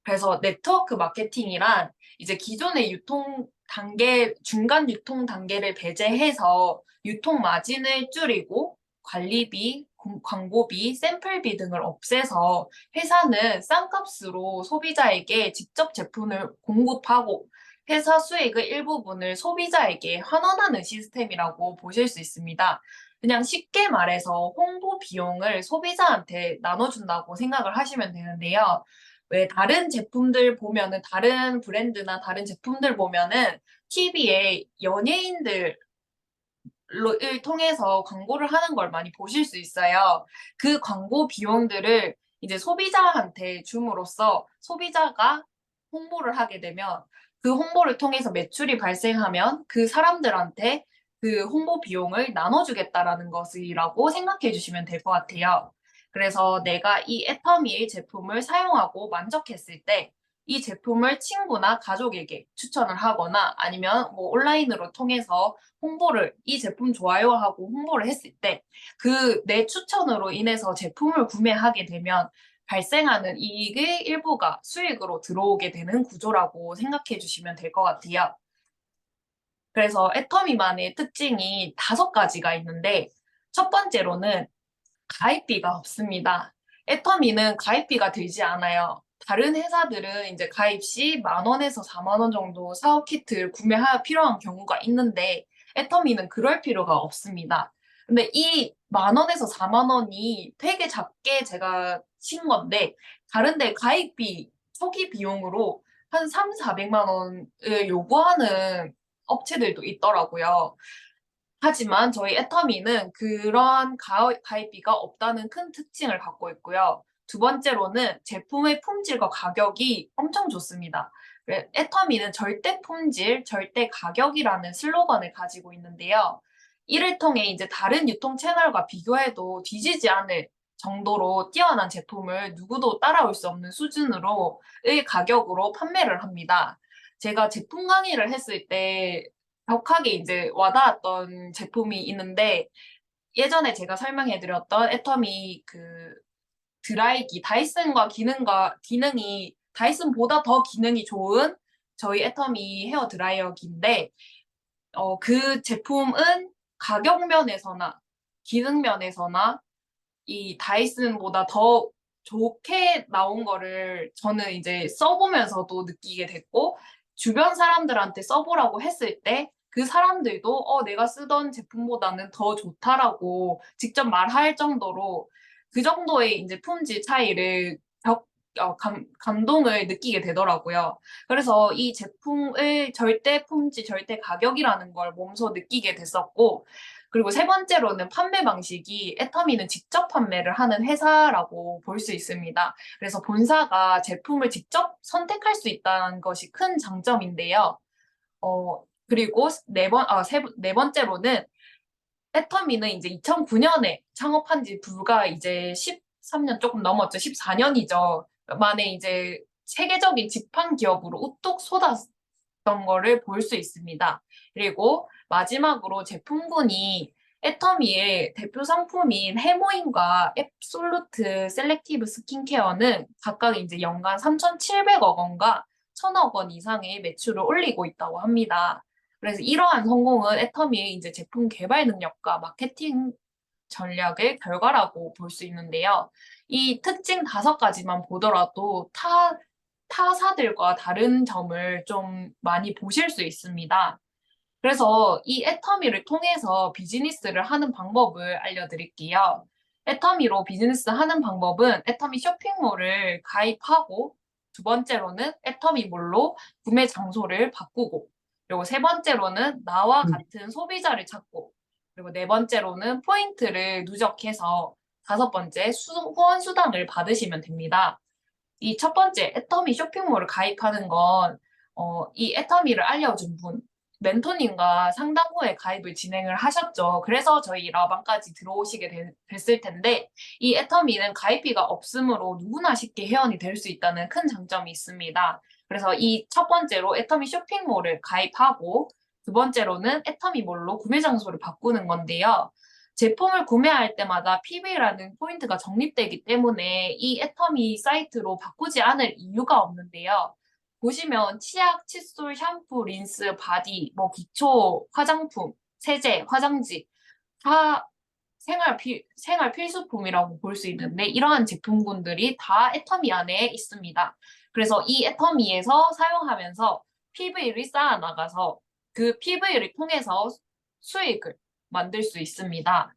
그래서 네트워크 마케팅이란 이제 기존의 유통 단계, 중간 유통 단계를 배제해서 유통 마진을 줄이고 관리비, 광고비, 샘플비 등을 없애서 회사는 싼 값으로 소비자에게 직접 제품을 공급하고 회사 수익의 일부분을 소비자에게 환원하는 시스템이라고 보실 수 있습니다. 그냥 쉽게 말해서 홍보 비용을 소비자한테 나눠준다고 생각을 하시면 되는데요. 왜 다른 제품들 보면은 다른 브랜드나 다른 제품들 보면은 TV에 연예인들 를 통해서 광고를 하는 걸 많이 보실 수 있어요. 그 광고 비용들을 이제 소비자한테 줌으로써 소비자가 홍보를 하게 되면 그 홍보를 통해서 매출이 발생하면 그 사람들한테 그 홍보 비용을 나눠주겠다라는 것이라고 생각해 주시면 될 것 같아요. 그래서 내가 이 애터미 제품을 사용하고 만족했을 때 이 제품을 친구나 가족에게 추천을 하거나 아니면 뭐 온라인으로 통해서 이 제품 좋아요 하고 홍보를 했을 때 그 내 추천으로 인해서 제품을 구매하게 되면 발생하는 이익의 일부가 수익으로 들어오게 되는 구조라고 생각해 주시면 될 것 같아요. 그래서 애터미만의 특징이 5가지가 있는데 첫 번째로는 가입비가 없습니다. 애터미는 가입비가 들지 않아요. 다른 회사들은 이제 가입 시 10,000원에서 40,000원 정도 사업 키트를 필요한 경우가 있는데 애터미는 그럴 필요가 없습니다. 근데 이 10,000원에서 40,000원이 되게 작게 제가 친 건데 다른데 가입비 초기 비용으로 한 300~400만 원을 요구하는 업체들도 있더라고요. 하지만 저희 애터미는 그러한 가입비가 없다는 큰 특징을 갖고 있고요. 두 번째로는 제품의 품질과 가격이 엄청 좋습니다. 애터미는 절대 품질, 절대 가격이라는 슬로건을 가지고 있는데요. 이를 통해 이제 다른 유통 채널과 비교해도 뒤지지 않을 정도로 뛰어난 제품을 누구도 따라올 수 없는 수준으로의 가격으로 판매를 합니다. 제가 제품 강의를 했을 때 격하게 이제 와닿았던 제품이 있는데 예전에 제가 설명해드렸던 애터미 그 드라이기 다이슨과 기능이 다이슨보다 더 기능이 좋은 저희 애터미 헤어 드라이어기인데 그 제품은 가격 면에서나 기능 면에서나 이 다이슨보다 더 좋게 나온 거를 저는 이제 써보면서도 느끼게 됐고, 주변 사람들한테 써보라고 했을 때 그 사람들도 내가 쓰던 제품보다는 더 좋다라고 직접 말할 정도로 그 정도의 이제 품질 차이를 감동을 느끼게 되더라고요. 그래서 이 제품을 절대 품질, 절대 가격이라는 걸 몸소 느끼게 됐었고, 그리고 세 번째로는 판매 방식이 애터미는 직접 판매를 하는 회사라고 볼 수 있습니다. 그래서 본사가 제품을 직접 선택할 수 있다는 것이 큰 장점인데요. 그리고 네 번째로는 애터미는 이제 2009년에 창업한 지 불과 이제 13년 조금 넘었죠. 14년이죠. 만에 이제 세계적인 지판 기업으로 우뚝 쏟았던 거를 볼 수 있습니다. 그리고 마지막으로 제품군이 애터미의 대표 상품인 해모인과 앱솔루트 셀렉티브 스킨케어는 각각 이제 연간 3,700억 원과 1,000억 원 이상의 매출을 올리고 있다고 합니다. 그래서 이러한 성공은 애터미의 이제 제품 개발 능력과 마케팅 전략의 결과라고 볼 수 있는데요. 이 특징 5가지만 보더라도 타사들과 다른 점을 좀 많이 보실 수 있습니다. 그래서 이 애터미를 통해서 비즈니스를 하는 방법을 알려드릴게요. 애터미로 비즈니스 하는 방법은 애터미 쇼핑몰을 가입하고, 두 번째로는 애터미몰로 구매 장소를 바꾸고, 그리고 세 번째로는 나와 같은 소비자를 찾고, 그리고 네 번째로는 포인트를 누적해서 다섯 번째 후원 수당을 받으시면 됩니다. 이 첫 번째 애터미 쇼핑몰을 가입하는 건 이 애터미를 알려준 분, 멘토님과 상담 후에 가입을 진행을 하셨죠. 그래서 저희 라방까지 들어오시게 됐을 텐데, 이 애터미는 가입비가 없으므로 누구나 쉽게 회원이 될 수 있다는 큰 장점이 있습니다. 그래서 이 첫 번째로 애터미 쇼핑몰을 가입하고, 두 번째로는 애터미몰로 구매 장소를 바꾸는 건데요. 제품을 구매할 때마다 PB라는 포인트가 적립되기 때문에 이 애터미 사이트로 바꾸지 않을 이유가 없는데요. 보시면 치약, 칫솔, 샴푸, 린스, 바디, 뭐 기초 화장품, 세제, 화장지 다 생활 필수품이라고 볼 수 있는데, 이러한 제품군들이 다 애터미 안에 있습니다. 그래서 이 애터미에서 사용하면서 PV를 쌓아 나가서 그 PV를 통해서 수익을 만들 수 있습니다.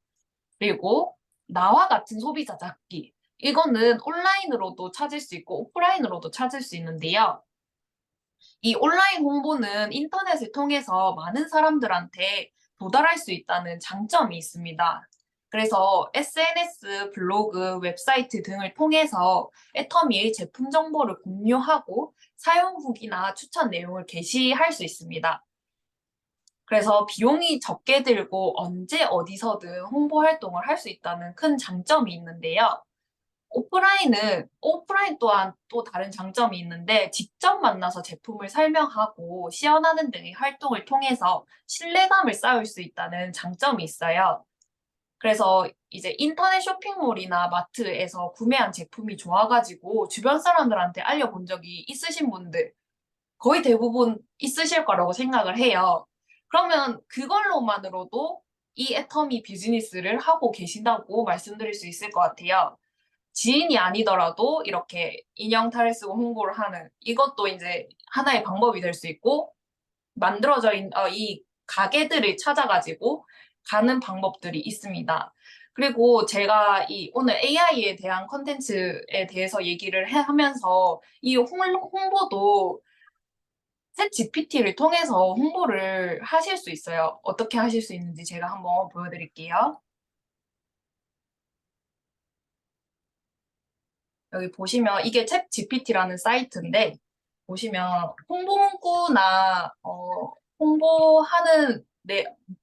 그리고 나와 같은 소비자 찾기. 이거는 온라인으로도 찾을 수 있고 오프라인으로도 찾을 수 있는데요. 이 온라인 홍보는 인터넷을 통해서 많은 사람들한테 도달할 수 있다는 장점이 있습니다. 그래서 SNS, 블로그, 웹사이트 등을 통해서 애터미의 제품 정보를 공유하고 사용 후기나 추천 내용을 게시할 수 있습니다. 그래서 비용이 적게 들고 언제 어디서든 홍보 활동을 할 수 있다는 큰 장점이 있는데요. 오프라인 또한 또 다른 장점이 있는데, 직접 만나서 제품을 설명하고 시연하는 등의 활동을 통해서 신뢰감을 쌓을 수 있다는 장점이 있어요. 그래서 이제 인터넷 쇼핑몰이나 마트에서 구매한 제품이 좋아가지고 주변 사람들한테 알려본 적이 있으신 분들 거의 대부분 있으실 거라고 생각을 해요. 그러면 그걸로만으로도 이 애터미 비즈니스를 하고 계신다고 말씀드릴 수 있을 것 같아요. 지인이 아니더라도 이렇게 인형탈을 쓰고 홍보를 하는, 이것도 이제 하나의 방법이 될 수 있고, 만들어져 있는 이 가게들을 찾아가지고 가는 방법들이 있습니다. 그리고 제가 오늘 AI에 대한 컨텐츠에 대해서 얘기를 하면서 이 홍보도 챗 GPT를 통해서 홍보를 하실 수 있어요. 어떻게 하실 수 있는지 제가 한번 보여드릴게요. 여기 보시면 이게 챗 GPT라는 사이트인데, 보시면 홍보 문구나 홍보하는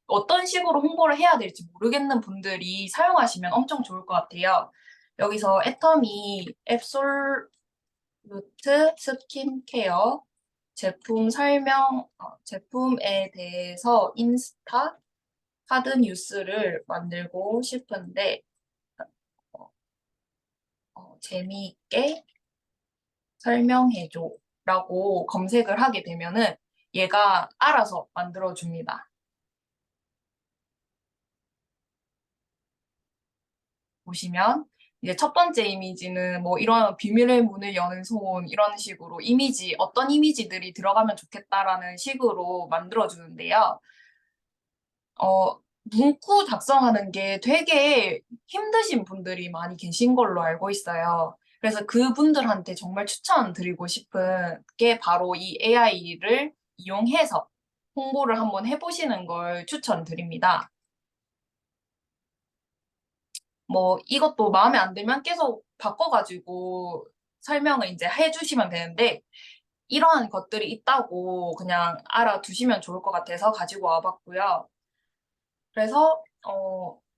어떤 식으로 홍보를 해야 될지 모르겠는 분들이 사용하시면 엄청 좋을 것 같아요. 여기서 애터미 앱솔루트 스킨케어 제품 설명, 제품에 대해서 인스타 카드 뉴스를 만들고 싶은데, 재미있게 설명해줘 라고 검색을 하게 되면은 얘가 알아서 만들어줍니다. 보시면 이제 첫 번째 이미지는 뭐 이런 비밀의 문을 여는 손 이런 식으로 어떤 이미지들이 들어가면 좋겠다라는 식으로 만들어주는데요. 문구 작성하는 게 되게 힘드신 분들이 많이 계신 걸로 알고 있어요. 그래서 그분들한테 정말 추천드리고 싶은 게 바로 이 AI를 이용해서 홍보를 한번 해보시는 걸 추천드립니다. 뭐 이것도 마음에 안 들면 계속 바꿔가지고 설명을 이제 해주시면 되는데 이러한 것들이 있다고 그냥 알아두시면 좋을 것 같아서 가지고 와봤고요. 그래서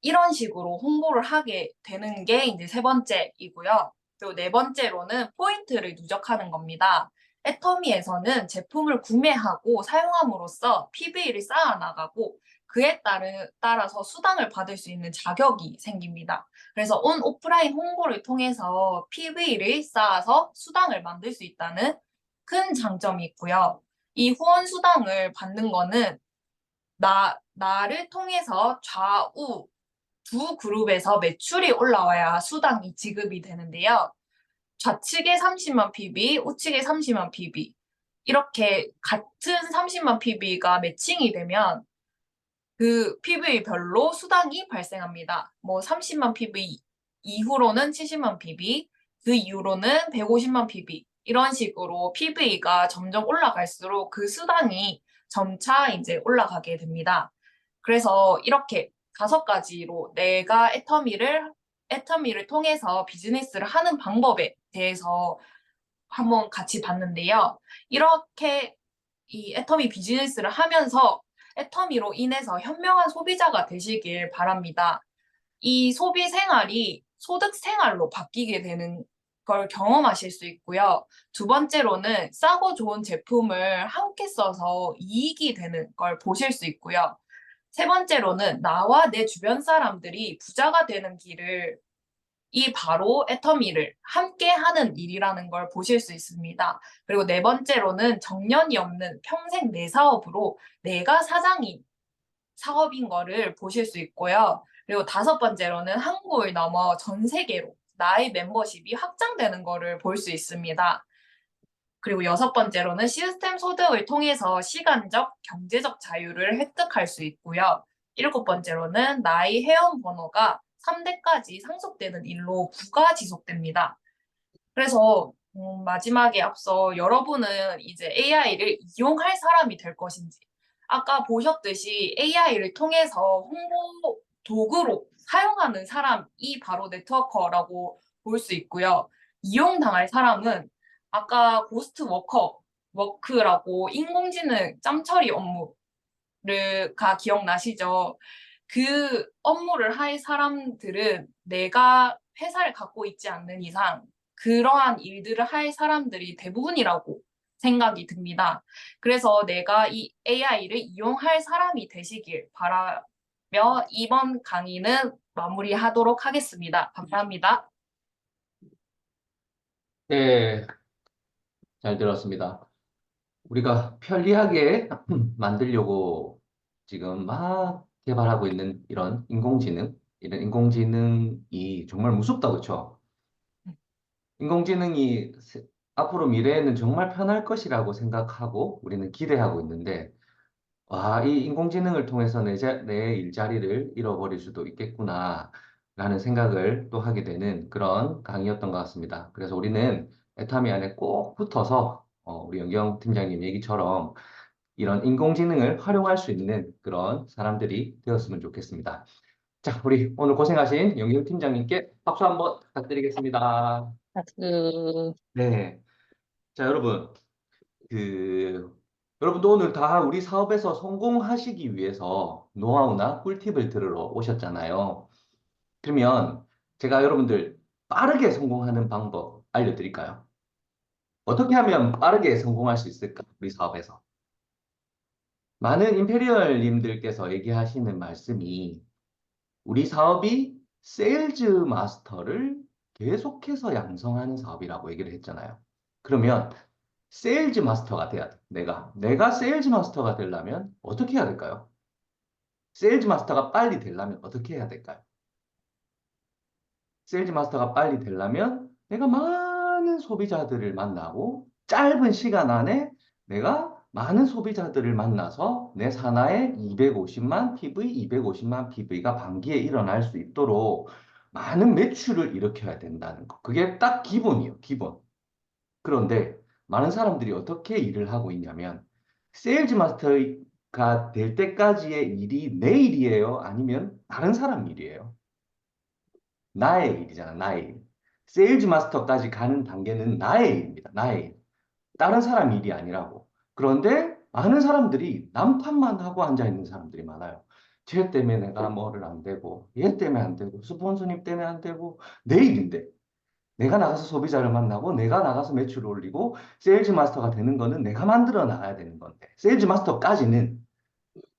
이런 식으로 홍보를 하게 되는 게 이제 세 번째이고요. 그리고 네 번째로는 포인트를 누적하는 겁니다. 애터미에서는 제품을 구매하고 사용함으로써 PV를 쌓아나가고 그에 따라서 수당을 받을 수 있는 자격이 생깁니다. 그래서 온 오프라인 홍보를 통해서 PV를 쌓아서 수당을 만들 수 있다는 큰 장점이 있고요. 이 후원 수당을 받는 거는 나를 통해서 좌우 두 그룹에서 매출이 올라와야 수당이 지급이 되는데요. 좌측에 30만 PB, 우측에 30만 PB. 이렇게 같은 30만 PB가 매칭이 되면 그 PB별로 수당이 발생합니다. 뭐 30만 PB 이후로는 70만 PB, 그 이후로는 150만 PB. 이런 식으로 PB가 점점 올라갈수록 그 수당이 점차 이제 올라가게 됩니다. 그래서 이렇게 5가지로 내가 애터미를 통해서 비즈니스를 하는 방법에 대해서 한번 같이 봤는데요. 이렇게 이 애터미 비즈니스를 하면서 애터미로 인해서 현명한 소비자가 되시길 바랍니다. 이 소비 생활이 소득 생활로 바뀌게 되는 걸 경험하실 수 있고요. 두 번째로는 싸고 좋은 제품을 함께 써서 이익이 되는 걸 보실 수 있고요. 세 번째로는 나와 내 주변 사람들이 부자가 되는 길을 바로 애터미를 함께 하는 일이라는 걸 보실 수 있습니다. 그리고 네 번째로는 정년이 없는 평생 내 사업으로 내가 사업인 거를 보실 수 있고요. 그리고 5번째로는 한국을 넘어 전 세계로 나의 멤버십이 확장되는 거를 볼 수 있습니다. 그리고 6번째로는 시스템 소득을 통해서 시간적, 경제적 자유를 획득할 수 있고요. 7번째로는 나의 회원 번호가 3대까지 상속되는 일로 부가 지속됩니다. 그래서 마지막에 앞서 여러분은 이제 AI를 이용할 사람이 될 것인지 아까 보셨듯이 AI를 통해서 홍보 도구로 사용하는 사람이 바로 네트워커라고 볼 수 있고요. 이용당할 사람은 아까 고스트 워크라고 인공지능 짬처리 업무가 기억나시죠? 그 업무를 할 사람들은 내가 회사를 갖고 있지 않는 이상 그러한 일들을 할 사람들이 대부분이라고 생각이 듭니다. 그래서 내가 이 AI를 이용할 사람이 되시길 바라며 이번 강의는 마무리하도록 하겠습니다. 감사합니다. 네, 잘 들었습니다. 우리가 편리하게 만들려고 지금 막 개발하고 있는 이런 인공지능이 정말 무섭다, 그렇죠? 인공지능이 앞으로 미래에는 정말 편할 것이라고 생각하고 우리는 기대하고 있는데, 와, 이 인공지능을 통해서 내 일자리를 잃어버릴 수도 있겠구나, 라는 생각을 또 하게 되는 그런 강의였던 것 같습니다. 그래서 우리는 애터미 안에 꼭 붙어서, 우리 연경 팀장님 얘기처럼 이런 인공지능을 활용할 수 있는 그런 사람들이 되었으면 좋겠습니다. 자, 우리 오늘 고생하신 연경 팀장님께 박수 한번 부탁드리겠습니다. 박수. 네. 자, 여러분. 그 여러분도 오늘 다 우리 사업에서 성공하시기 위해서 노하우나 꿀팁을 들으러 오셨잖아요. 그러면 제가 여러분들 빠르게 성공하는 방법 알려드릴까요? 어떻게 하면 빠르게 성공할 수 있을까? 우리 사업에서. 많은 임페리얼님들께서 얘기하시는 말씀이 우리 사업이 세일즈 마스터를 계속해서 양성하는 사업이라고 얘기를 했잖아요. 그러면 세일즈 마스터가 돼야 돼. 내가 세일즈 마스터가 되려면 어떻게 해야 될까요? 세일즈 마스터가 빨리 되려면 어떻게 해야 될까요? 세일즈 마스터가 빨리 되려면 내가 많은 소비자들을 만나고 짧은 시간 안에 내가 많은 소비자들을 만나서 내 산하에 250만 PV, 250만 PV가 반기에 일어날 수 있도록 많은 매출을 일으켜야 된다는 거. 그게 딱 기본이에요, 기본. 그런데 많은 사람들이 어떻게 일을 하고 있냐면 세일즈 마스터가 될 때까지의 일이 내 일이에요? 아니면 다른 사람 일이에요? 나의 일이잖아, 나의 일. 세일즈 마스터까지 가는 단계는 나의 일입니다, 나의 일. 다른 사람 일이 아니라고. 그런데 많은 사람들이 남탓만 하고 앉아있는 사람들이 많아요. 쟤 때문에 내가 뭐를 안 되고, 얘 때문에 안 되고, 스폰서님 때문에 안 되고, 내 일인데. 내가 나가서 소비자를 만나고, 내가 나가서 매출을 올리고, 세일즈 마스터가 되는 거는 내가 만들어 나가야 되는 건데, 세일즈 마스터까지는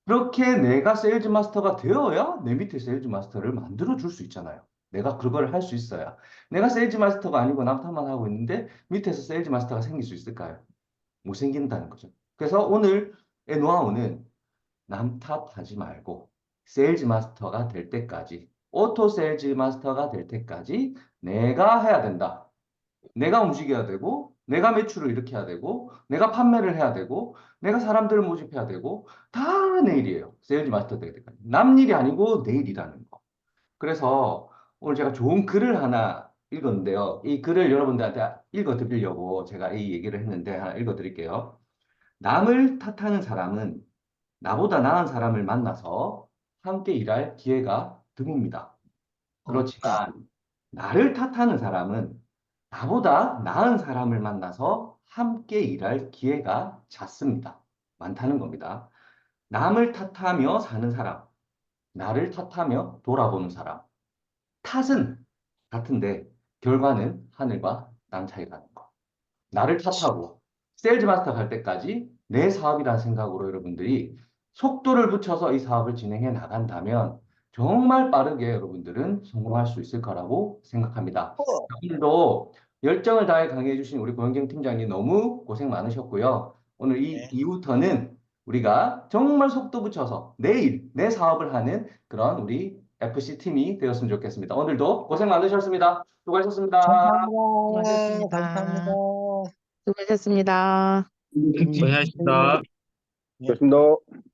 그렇게 내가 세일즈 마스터가 되어야 내 밑에 세일즈 마스터를 만들어 줄 수 있잖아요. 내가 그걸 할 수 있어야. 내가 세일즈 마스터가 아니고 남탓만 하고 있는데 밑에서 세일즈 마스터가 생길 수 있을까요? 못 생긴다는 거죠. 그래서 오늘의 노하우는 남 탓하지 말고 세일즈 마스터가 될 때까지, 오토 세일즈 마스터가 될 때까지 내가 해야 된다. 내가 움직여야 되고, 내가 매출을 일으켜야 되고, 내가 판매를 해야 되고, 내가 사람들을 모집해야 되고, 다 내 일이에요. 세일즈 마스터 되기 때까지. 남 일이 아니고 내 일이라는 거. 그래서 오늘 제가 좋은 글을 하나 읽었는데요. 이 글을 여러분들한테 읽어드리려고 제가 이 얘기를 했는데 하나 읽어드릴게요. 남을 탓하는 사람은 나보다 나은 사람을 만나서 함께 일할 기회가 드뭅니다. 그렇지만 나를 탓하는 사람은 나보다 나은 사람을 만나서 함께 일할 기회가 잦습니다. 많다는 겁니다. 남을 탓하며 사는 사람, 나를 탓하며 돌아보는 사람. 탓은 같은데 결과는 하늘과 땅 차이가 나는 거. 나를 탓하고 세일즈 마스터 갈 때까지 내 사업이라는 생각으로 여러분들이 속도를 붙여서 이 사업을 진행해 나간다면 정말 빠르게 여러분들은 성공할 수 있을 거라고 생각합니다. 오늘도 열정을 다해 강의해 주신 우리 고현경 팀장님 너무 고생 많으셨고요. 오늘 이 이후부터는 우리가 정말 속도 붙여서 내일 내 사업을 하는 그런 우리 FC 팀이 되었으면 좋겠습니다. 오늘도 고생 많으셨습니다. 수고하셨습니다. 감사합니다. 감사합니다. 수고하셨습니다. 고생하셨습니다. 네. 고맙습니다.